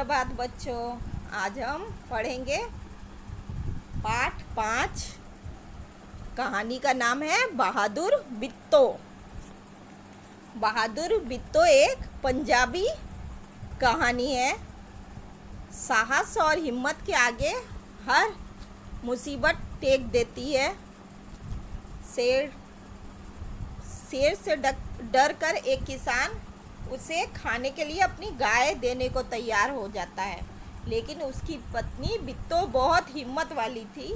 सुप्रभात बच्चों। आज हम पढ़ेंगे पाठ 5। कहानी का नाम है बहादुर बिट्टो। बहादुर बिट्टो एक पंजाबी कहानी है। साहस और हिम्मत के आगे हर मुसीबत टेक देती है। शेर से डर कर एक किसान उसे खाने के लिए अपनी गाय देने को तैयार हो जाता है, लेकिन उसकी पत्नी बिट्टो बहुत हिम्मत वाली थी।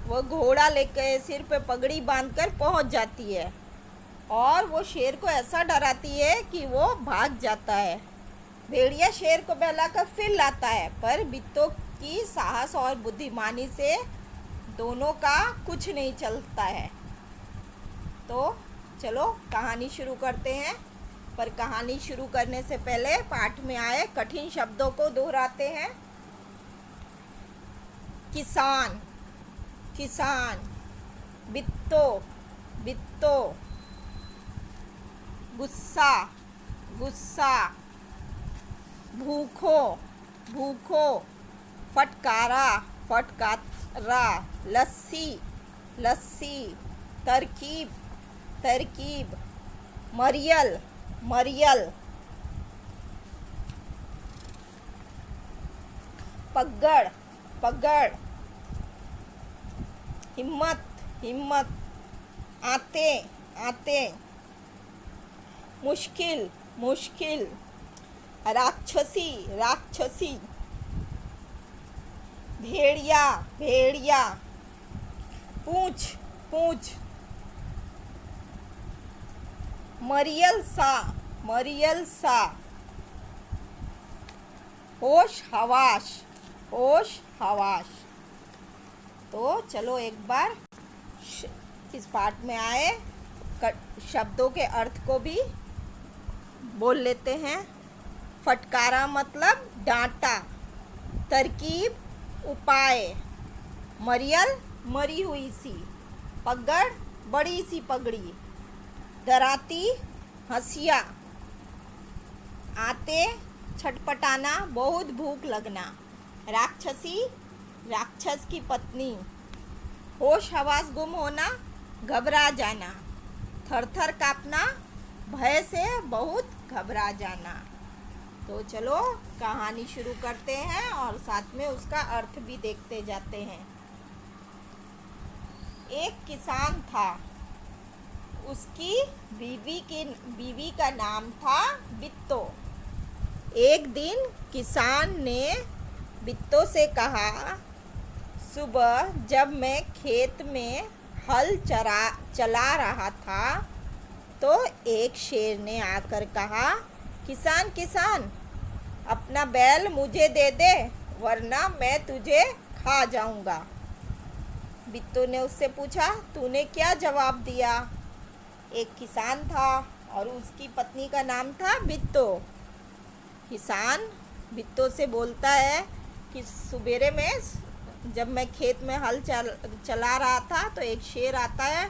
वह घोड़ा लेकर सिर पे पगड़ी बांधकर पहुंच जाती है और वो शेर को ऐसा डराती है कि वो भाग जाता है। भेड़िया शेर को बहलाकर फिर लाता है, पर बिट्टो की साहस और बुद्धिमानी से दोनों का कुछ नहीं चलता है। तो चलो कहानी शुरू करते हैं। पर कहानी शुरू करने से पहले पाठ में आए कठिन शब्दों को दोहराते हैं। किसान, किसान, बिट्टो, बिट्टो, गुस्सा, गुस्सा, भूखो, भूखो, फटकारा, फटकारा, लस्सी, लस्सी, तरकीब, तरकीब, मरियल, मरियल, पगड़, पगड़, हिम्मत, हिम्मत, आते, आते, मुश्किल, मुश्किल, राक्षसी, राक्षसी, भेड़िया, भेड़िया, पूंछ, पूंछ, मरियल सा, मरियल सा, होश हवाश, होश हवाश। तो चलो एक बार इस पाठ में आए शब्दों के अर्थ को भी बोल लेते हैं। फटकारा मतलब डांटा, तरकीब उपाय, मरियल मरी हुई सी, पगड़ बड़ी सी पगड़ी, डराती हंसिया, आते छटपटाना बहुत भूख लगना, राक्षसी राक्षस की पत्नी, होश हवास गुम होना घबरा जाना, थर थर कांपना भय से बहुत घबरा जाना। तो चलो कहानी शुरू करते हैं और साथ में उसका अर्थ भी देखते जाते हैं। एक किसान था, उसकी बीवी का नाम था बिट्टो। एक दिन किसान ने बिट्टो से कहा, सुबह जब मैं खेत में हल चला रहा था तो एक शेर ने आकर कहा, किसान किसान, अपना बैल मुझे दे दे वरना मैं तुझे खा जाऊंगा। बिट्टो ने उससे पूछा, तूने क्या जवाब दिया? एक किसान था और उसकी पत्नी का नाम था बिट्टो। किसान बिट्टो से बोलता है कि सवेरे में जब मैं खेत में हल चला रहा था तो एक शेर आता है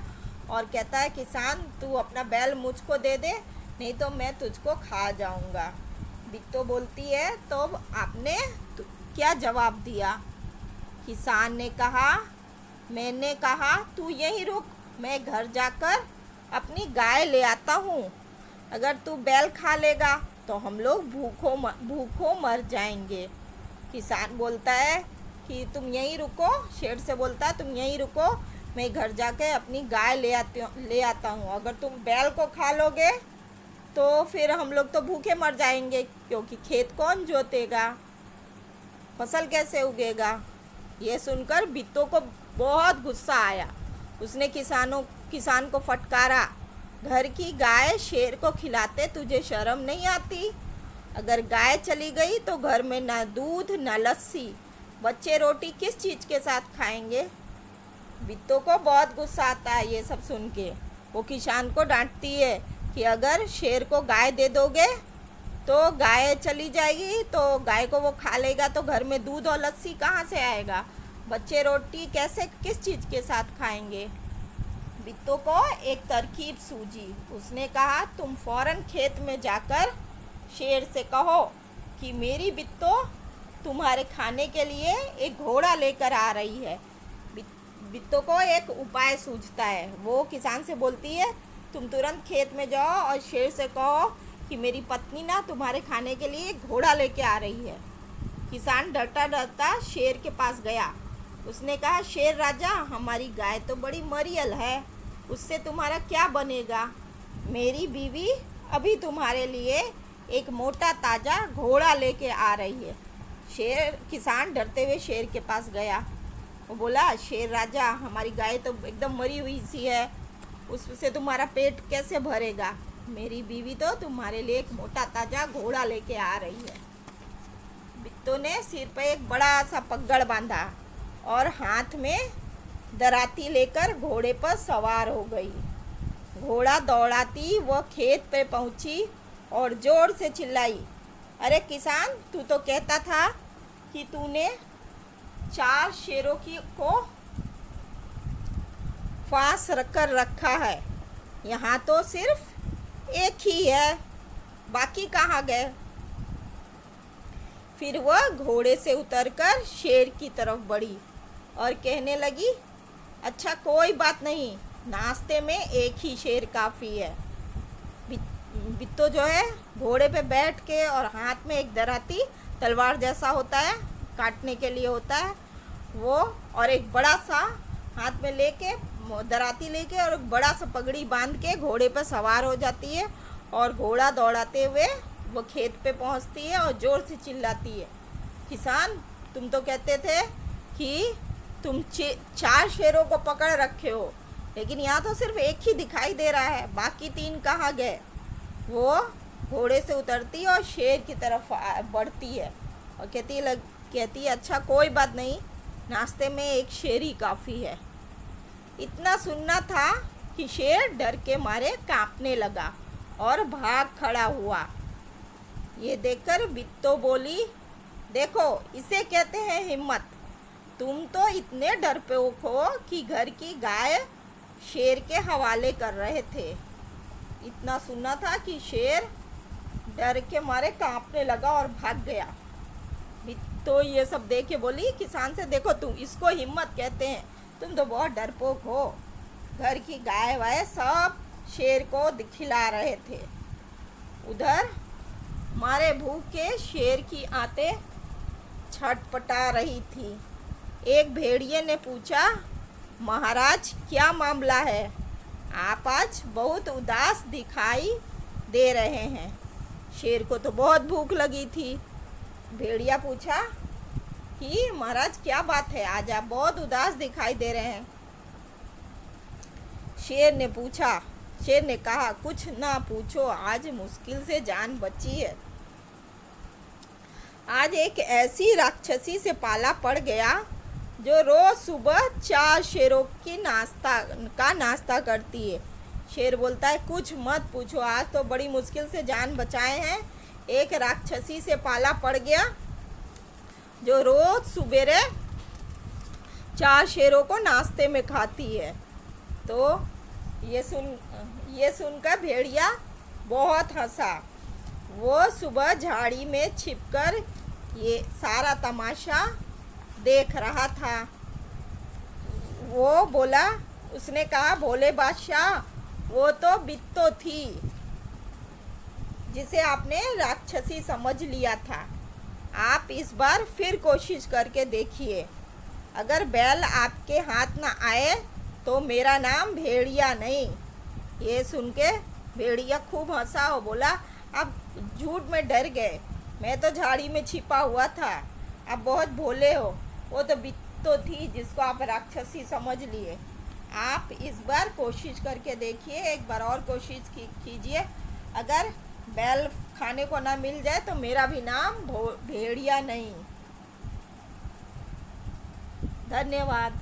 और कहता है, किसान तू अपना बैल मुझको दे दे नहीं तो मैं तुझको खा जाऊंगा। बिट्टो बोलती है, तो आपने क्या जवाब दिया? किसान ने कहा, मैंने कहा तू यहीं रुक, मैं घर जाकर अपनी गाय ले आता हूँ। अगर तू बैल खा लेगा तो हम लोग भूखों मर जाएंगे। किसान बोलता है कि तुम यहीं रुको, शेर से बोलता है तुम यहीं रुको, मैं घर जाके अपनी गाय ले आता हूँ। अगर तुम बैल को खा लोगे तो फिर हम लोग तो भूखे मर जाएंगे, क्योंकि खेत कौन जोतेगा, फसल कैसे उगेगा। ये सुनकर बिट्टो को बहुत गुस्सा आया। उसने किसान को फटकारा, घर की गाय शेर को खिलाते तुझे शर्म नहीं आती? अगर गाय चली गई तो घर में ना दूध ना लस्सी, बच्चे रोटी किस चीज़ के साथ खाएंगे? बिट्टो को बहुत गुस्सा आता है ये सब सुन के। वो किसान को डांटती है कि अगर शेर को गाय दे दोगे तो गाय चली जाएगी, तो गाय को वो खा लेगा तो घर में दूध और लस्सी कहाँ से आएगा, बच्चे रोटी कैसे किस चीज़ के साथ खाएंगे। बिट्टो को एक तरकीब सूझी। उसने कहा, तुम फौरन खेत में जाकर शेर से कहो कि मेरी बिट्टो तुम्हारे खाने के लिए एक घोड़ा लेकर आ रही है। बित्तो को एक उपाय सूझता है। वो किसान से बोलती है, तुम तुरंत खेत में जाओ और शेर से कहो कि मेरी पत्नी ना तुम्हारे खाने के लिए एक घोड़ा लेके आ रही है। किसान डरता डरता शेर के पास गया। उसने कहा, शेर राजा, हमारी गाय तो बड़ी मरियल है, उससे तुम्हारा क्या बनेगा। मेरी बीवी अभी तुम्हारे लिए एक मोटा ताज़ा घोड़ा लेके आ रही है। किसान डरते हुए शेर के पास गया। वो बोला, शेर राजा, हमारी गाय तो एकदम मरी हुई सी है, उससे तुम्हारा पेट कैसे भरेगा। मेरी बीवी तो तुम्हारे लिए एक मोटा ताज़ा घोड़ा लेके आ रही है। बित्तो ने सिर पर एक बड़ा सा पगड़ बांधा और हाथ में दराती लेकर घोड़े पर सवार हो गई। घोड़ा दौड़ाती वह खेत पे पहुंची और जोर से चिल्लाई, अरे किसान, तू तो कहता था कि तूने 4 शेरों को फांस रखकर रखा है, यहाँ तो सिर्फ एक ही है, बाकी कहाँ गए। फिर वह घोड़े से उतरकर शेर की तरफ बढ़ी और कहने लगी, अच्छा कोई बात नहीं, नाश्ते में एक ही शेर काफ़ी है। बित्तो जो है घोड़े पे बैठ के और हाथ में एक दराती, तलवार जैसा होता है, काटने के लिए होता है वो, और एक बड़ा सा हाथ में लेके, दराती लेके और एक बड़ा सा पगड़ी बांध के घोड़े पर सवार हो जाती है और घोड़ा दौड़ाते हुए वो खेत पे पहुंचती है और ज़ोर से चिल्लाती है, किसान, तुम तो कहते थे कि तुम 4 शेरों को पकड़ रखे हो, लेकिन यहाँ तो सिर्फ एक ही दिखाई दे रहा है, बाकी 3 कहाँ गए। वो घोड़े से उतरती है और शेर की तरफ बढ़ती है और कहती है, अच्छा कोई बात नहीं, नाश्ते में एक शेर ही काफ़ी है। इतना सुनना था कि शेर डर के मारे कांपने लगा और भाग खड़ा हुआ। ये देखकर बित्तो बोली, देखो इसे कहते हैं हिम्मत। तुम तो इतने डरपोक हो कि घर की गाय शेर के हवाले कर रहे थे। इतना सुना था कि शेर डर के मारे कांपने लगा और भाग गया। तो ये सब देख के बोली किसान से, देखो तुम इसको हिम्मत कहते हैं, तुम तो बहुत डरपोक हो। घर की गाय वाय सब शेर को खिला रहे थे। उधर मारे भूख के शेर की आंतें छटपटा रही थी। एक भेड़िए ने पूछा, महाराज क्या मामला है, आप आज बहुत उदास दिखाई दे रहे हैं। शेर को तो बहुत भूख लगी थी। भेड़िया पूछा कि महाराज क्या बात है, आज आप बहुत उदास दिखाई दे रहे हैं। शेर ने कहा, कुछ ना पूछो, आज मुश्किल से जान बची है। आज एक ऐसी राक्षसी से पाला पड़ गया जो रोज सुबह 4 शेरों की नाश्ता करती है। शेर बोलता है, कुछ मत पूछो, आज तो बड़ी मुश्किल से जान बचाए हैं। एक राक्षसी से पाला पड़ गया जो रोज सुबेरे 4 शेरों को नाश्ते में खाती है। तो ये सुनकर भेड़िया बहुत हंसा। वो सुबह झाड़ी में छिपकर ये सारा तमाशा देख रहा था। वो बोला, उसने कहा, भोले बादशाह, वो तो बित्तो थी जिसे आपने राक्षसी समझ लिया था। आप इस बार फिर कोशिश करके देखिए। अगर बैल आपके हाथ ना आए तो मेरा नाम भेड़िया नहीं। ये सुन के भेड़िया खूब हंसा और बोला, आप झूठ में डर गए, मैं तो झाड़ी में छिपा हुआ था, आप बहुत भोले हो। वो तो बित्तो थी जिसको आप राक्षसी समझ लिए। आप इस बार कोशिश करके देखिए, एक बार और कोशिश कीजिए। अगर बैल खाने को ना मिल जाए तो मेरा भी नाम भेड़िया नहीं। धन्यवाद।